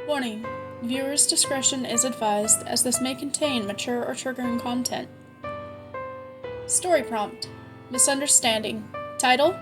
Warning: viewers' discretion is advised as this may contain mature or triggering content. Story prompt: Misunderstanding. Title: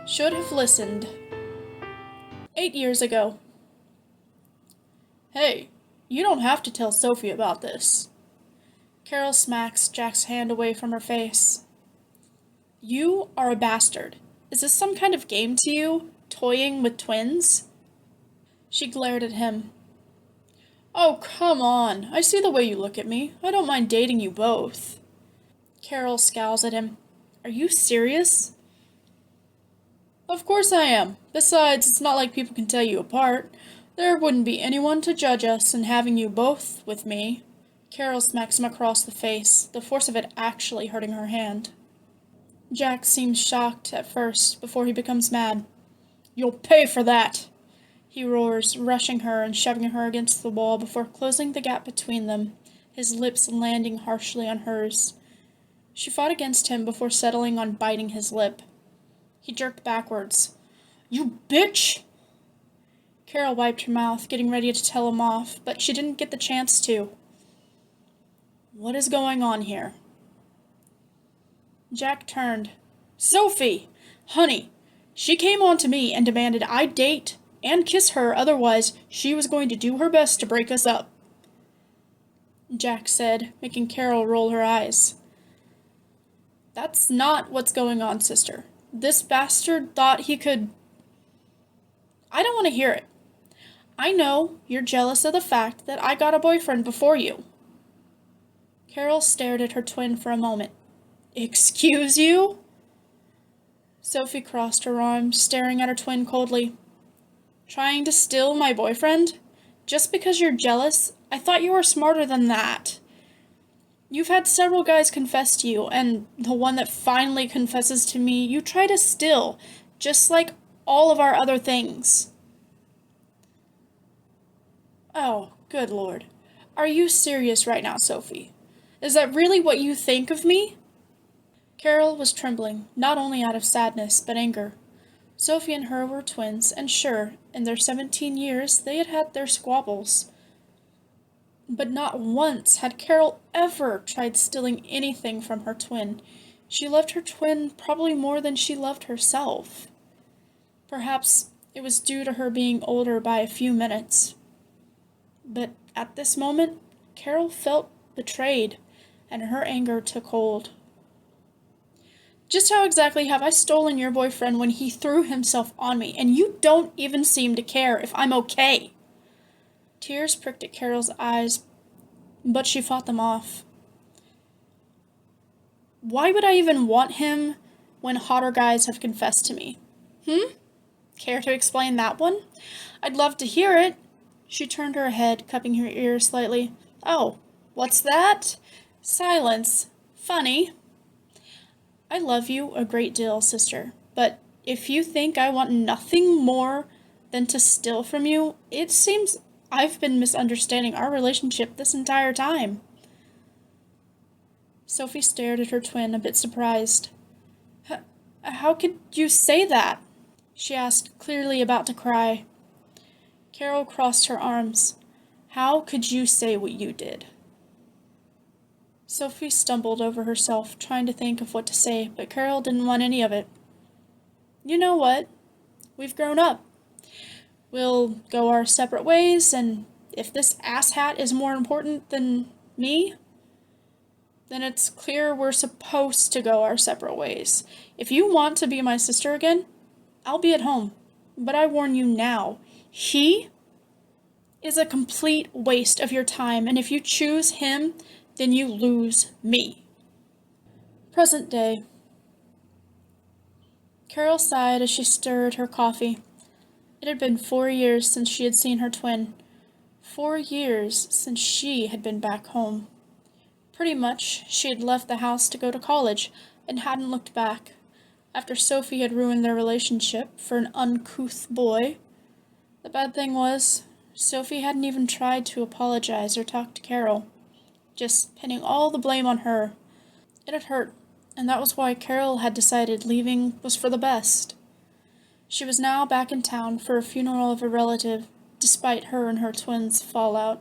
Should have listened. 8 years ago. Hey, you don't have to tell Sophie about this. Carol smacks Jack's hand away from her face. You are a bastard. Is this some kind of game to you? Toying with twins? She glared at him. Oh, come on. I see the way you look at me. I don't mind dating you both. Carol scowls at him. Are you serious? Of course I am. Besides, it's not like people can tell you apart. There wouldn't be anyone to judge us in having you both with me. Carol smacks him across the face, the force of it actually hurting her hand. Jack seems shocked at first before he becomes mad. You'll pay for that! He roars, rushing her and shoving her against the wall before closing the gap between them, his lips landing harshly on hers. She fought against him before settling on biting his lip. He jerked backwards. You bitch! Carol wiped her mouth, getting ready to tell him off, but she didn't get the chance to. What is going on here? Jack turned. Sophie! Honey! She came on to me and demanded I date and kiss her, otherwise she was going to do her best to break us up. Jack said, making Carol roll her eyes. That's not what's going on, sister. This bastard thought he could... I don't want to hear it. I know you're jealous of the fact that I got a boyfriend before you. Carol stared at her twin for a moment. Excuse you? Sophie crossed her arms, staring at her twin coldly. Trying to steal my boyfriend? Just because you're jealous? I thought you were smarter than that. You've had several guys confess to you, and the one that finally confesses to me, you try to steal, just like all of our other things. Oh, good Lord. Are you serious right now, Sophie? Is that really what you think of me? Carol was trembling, not only out of sadness, but anger. Sophie and her were twins, and sure, in their 17 years, they had had their squabbles. But not once had Carol ever tried stealing anything from her twin. She loved her twin probably more than she loved herself. Perhaps it was due to her being older by a few minutes. But at this moment, Carol felt betrayed, and her anger took hold. Just how exactly have I stolen your boyfriend when he threw himself on me, and you don't even seem to care if I'm okay? Tears pricked at Carol's eyes, but she fought them off. Why would I even want him when hotter guys have confessed to me? Care to explain that one? I'd love to hear it. She turned her head, cupping her ear slightly. Oh, what's that? Silence. Funny. I love you a great deal, sister, but if you think I want nothing more than to steal from you, it seems I've been misunderstanding our relationship this entire time. Sophie stared at her twin, a bit surprised. How could you say that? She asked, clearly about to cry. Carol crossed her arms. How could you say what you did? Sophie stumbled over herself, trying to think of what to say, but Carol didn't want any of it. You know what? We've grown up. We'll go our separate ways, and if this asshat is more important than me, then it's clear we're supposed to go our separate ways. If you want to be my sister again, I'll be at home. But I warn you now, he is a complete waste of your time, and if you choose him, then you lose me. Present day. Carol sighed as she stirred her coffee. It had been 4 years since she had seen her twin. 4 years since she had been back home. Pretty much, she had left the house to go to college and hadn't looked back. After Sophie had ruined their relationship for an uncouth boy. The bad thing was, Sophie hadn't even tried to apologize or talk to Carol, just pinning all the blame on her. It had hurt, and that was why Carol had decided leaving was for the best. She was now back in town for a funeral of a relative, despite her and her twins' fallout.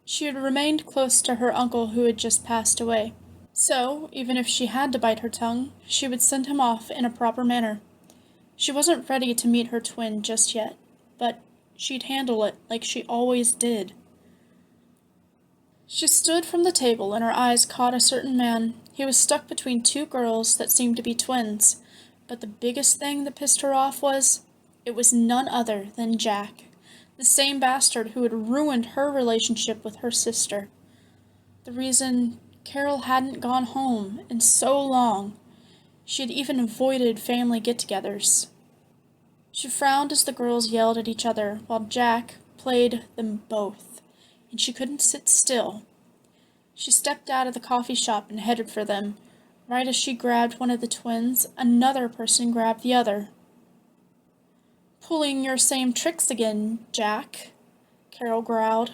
She had remained close to her uncle who had just passed away. So, even if she had to bite her tongue, she would send him off in a proper manner. She wasn't ready to meet her twin just yet, but she'd handle it like she always did. She stood from the table and her eyes caught a certain man. He was stuck between two girls that seemed to be twins, but the biggest thing that pissed her off was, it was none other than Jack, the same bastard who had ruined her relationship with her sister. The reason Carol hadn't gone home in so long. She had even avoided family get-togethers. She frowned as the girls yelled at each other, while Jack played them both, and she couldn't sit still. She stepped out of the coffee shop and headed for them. Right as she grabbed one of the twins, another person grabbed the other. "Pulling your same tricks again, Jack," Carol growled.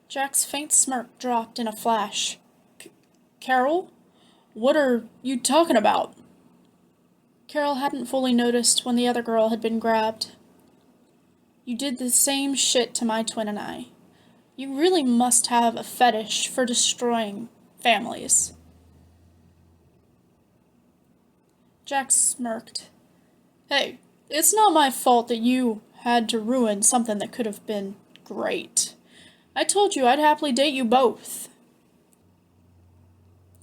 Jack's faint smirk dropped in a flash. "Carol? What are you talking about?" Carol hadn't fully noticed when the other girl had been grabbed. "You did the same shit to my twin and I. You really must have a fetish for destroying families." Jack smirked. "Hey, it's not my fault that you had to ruin something that could have been great. I told you I'd happily date you both."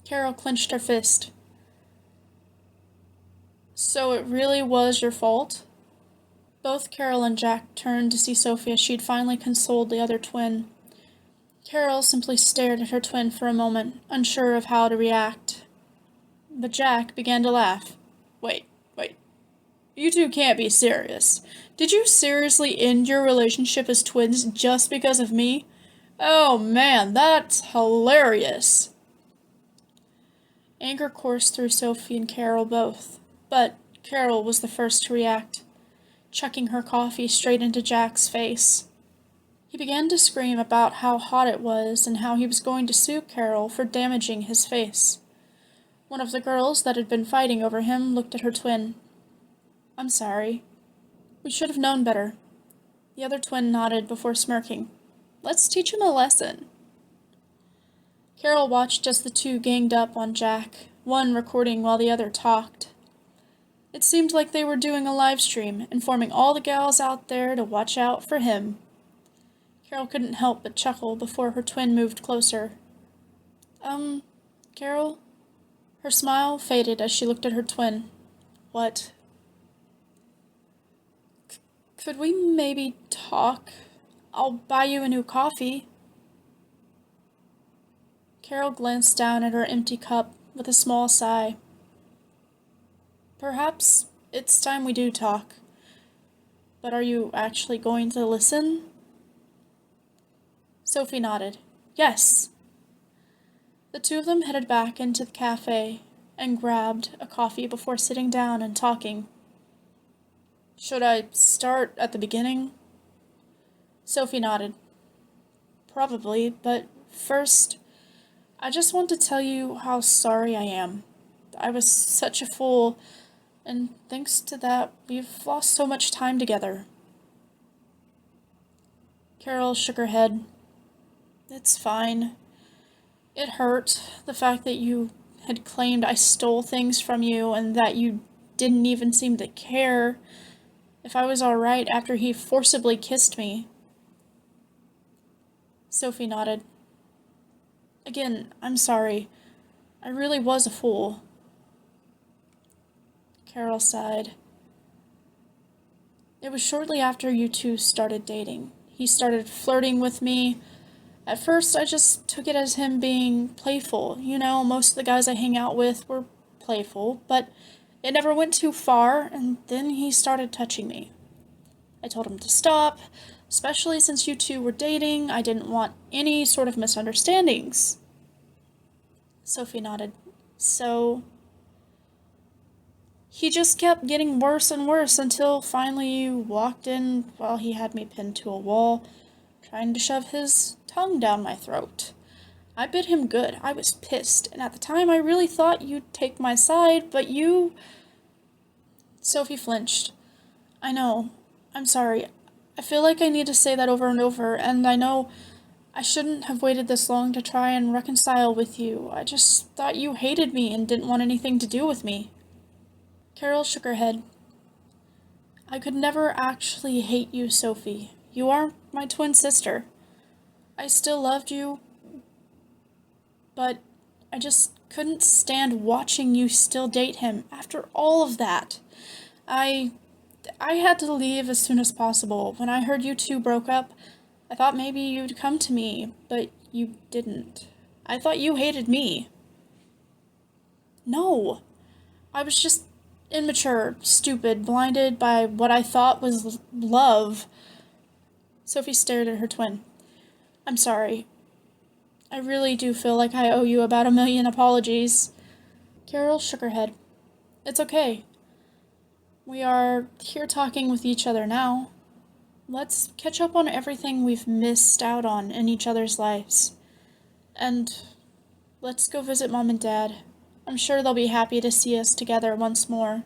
Carol clenched her fist. "So it really was your fault?" Both Carol and Jack turned to see Sophie as she'd finally consoled the other twin. Carol simply stared at her twin for a moment, unsure of how to react. But Jack began to laugh. Wait. You two can't be serious. Did you seriously end your relationship as twins just because of me? Oh man, that's hilarious." Anger coursed through Sophie and Carol both, but Carol was the first to react, chucking her coffee straight into Jack's face. He began to scream about how hot it was and how he was going to sue Carol for damaging his face. One of the girls that had been fighting over him looked at her twin. "I'm sorry. We should have known better." The other twin nodded before smirking. "Let's teach him a lesson." Carol watched as the two ganged up on Jack, one recording while the other talked. It seemed like they were doing a live stream, informing all the gals out there to watch out for him. Carol couldn't help but chuckle before her twin moved closer. Carol?" Her smile faded as she looked at her twin. "What?" "Could we maybe talk? I'll buy you a new coffee." Carol glanced down at her empty cup with a small sigh. "Perhaps it's time we do talk. But are you actually going to listen?" Sophie nodded. "Yes." The two of them headed back into the cafe and grabbed a coffee before sitting down and talking. "Should I start at the beginning?" Sophie nodded. "Probably, but first, I just want to tell you how sorry I am. I was such a fool, and thanks to that, we've lost so much time together." Carol shook her head. "It's fine. It hurt, the fact that you had claimed I stole things from you and that you didn't even seem to care if I was alright after he forcibly kissed me." Sophie nodded. "Again, I'm sorry. I really was a fool." Carol sighed. "It was shortly after you two started dating. He started flirting with me. At first, I just took it as him being playful. You know, most of the guys I hang out with were playful, but it never went too far, and then he started touching me. I told him to stop, especially since you two were dating. I didn't want any sort of misunderstandings." Sophie nodded. "So he just kept getting worse and worse until finally you walked in while he had me pinned to a wall, trying to shove his tongue down my throat. I bit him good. I was pissed, and at the time I really thought you'd take my side, but you..." Sophie flinched. "I know. I'm sorry. I feel like I need to say that over and over, and I know I shouldn't have waited this long to try and reconcile with you. I just thought you hated me and didn't want anything to do with me. Carol shook her head. I could never actually hate you, Sophie. You are my twin sister. I still loved you, but I just couldn't stand watching you still date him after all of that. I I had to leave as soon as possible. When I heard you two broke up, I thought maybe you'd come to me, but you didn't. I thought you hated me. No, I was just immature, stupid, blinded by what I thought was love. Sophie stared at her twin. I'm sorry. I really do feel like I owe you about 1,000,000 apologies. Carol shook her head. It's okay. We are here talking with each other now. Let's catch up on everything we've missed out on in each other's lives. And let's go visit Mom and Dad. I'm sure they'll be happy to see us together once more.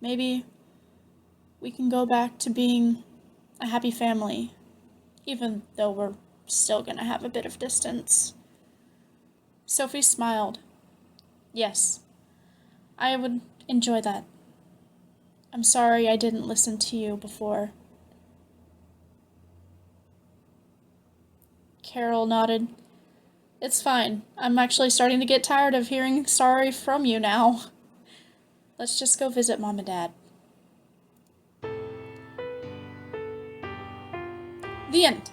Maybe we can go back to being a happy family, even though we're still gonna have a bit of distance. Sophie smiled. Yes, I would enjoy that. I'm sorry I didn't listen to you before. Carol nodded. It's fine. I'm actually starting to get tired of hearing sorry from you now. Let's just go visit Mom and Dad. The end.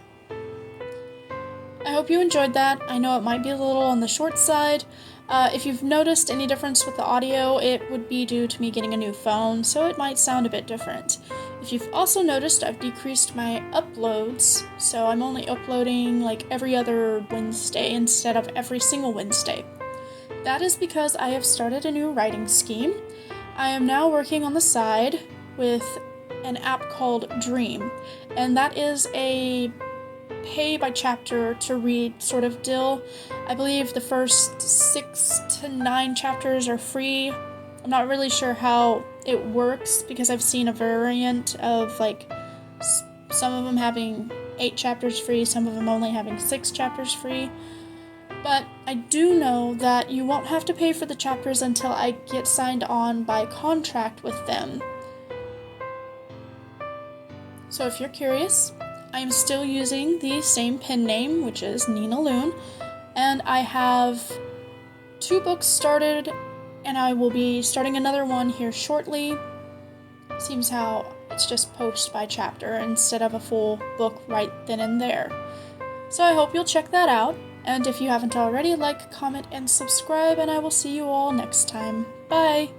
I hope you enjoyed that. I know it might be a little on the short side. If you've noticed any difference with the audio, it would be due to me getting a new phone, so it might sound a bit different. If you've also noticed, I've decreased my uploads, so I'm only uploading like every other Wednesday instead of every single Wednesday. That is because I have started a new writing scheme. I am now working on the side with an app called Dreame, and that is a pay by chapter to read sort of deal. I believe the first 6 to 9 chapters are free. I'm not really sure how it works because I've seen a variant of like some of them having 8 chapters free, some of them only having 6 chapters free. But I do know that you won't have to pay for the chapters until I get signed on by contract with them. So if you're curious, I am still using the same pen name, which is Nina Loon, and I have 2 books started, and I will be starting another one here shortly. Seems how it's just post by chapter instead of a full book right then and there. So I hope you'll check that out, and if you haven't already, like, comment, and subscribe, and I will see you all next time. Bye!